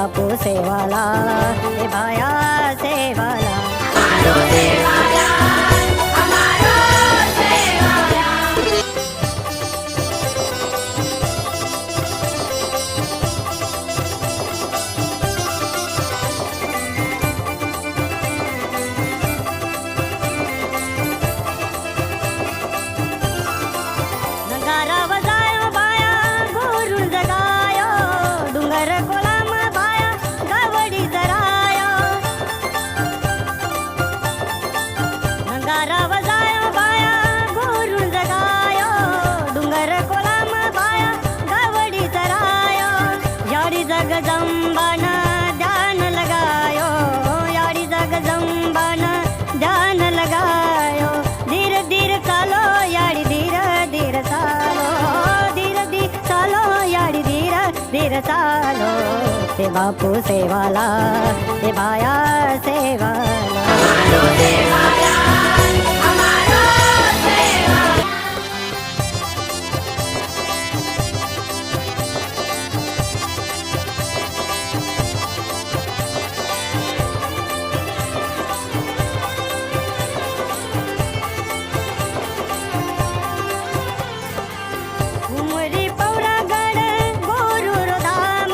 बापू सेवाला, ए बाया सेवाला. नगारा वजायो बाया घोरून जगायो, डोंगर कोलाम बाया गावडी जरायो. नगारा वजायो बाया घोरून जगायो, डोंगर कोलाम बाया गावडी जरायो. याडी जग जंबान ध्यान लगायो, याडी जग जंबान ध्यान लगायो. धीर धीर चालो याडी धीर धीर चालो, धीर धीर चालो याडी धीर धीर चालो. ते बापू सेवाला, ते बाया सेवाला. उमरी पौरागड गोरूर धाम,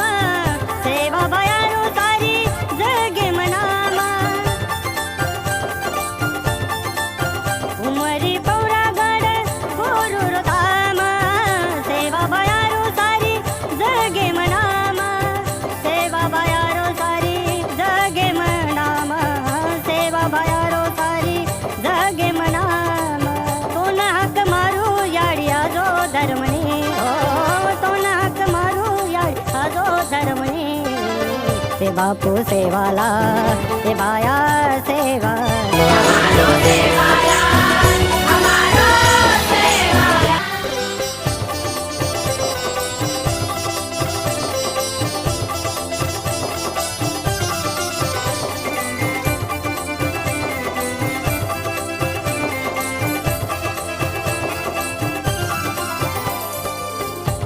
सेवा बयारो सारी जगे मनामा. उमरी पौरागड गोरूर धाम, सेवा बयारो सारी जगे मनामा. सेवा बयारो सारी जगे मनामा, सेवा बयारो सारी जगे मनामा. कोण हाक मारू याडी आजो धर्मणी, धर्मणी. ते बापू सेवाला, ते बाया सेवाला.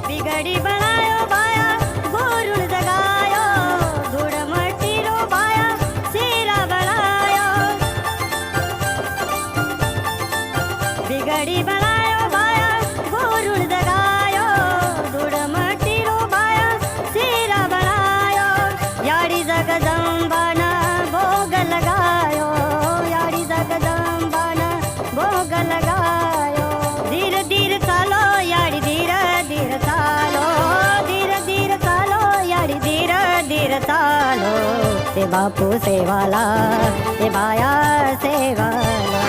बिगडी बनायो बाया घोरून जगायो, धूळ मटीरो बाया सिरा बनायो. बिगडी बनायो बाया घोरून जगायो, धूळ मटीरो बाया सिरा बनायो. याडी जग जंबान भोग लगायो, याडी जग जंबान भोग लगायो. धीर धीर चालो याडी धीर धीर चालो, धीर धीर चालो याडी धीर धीर चालो. ते बापू सेवाला, ते बाया सेवाला.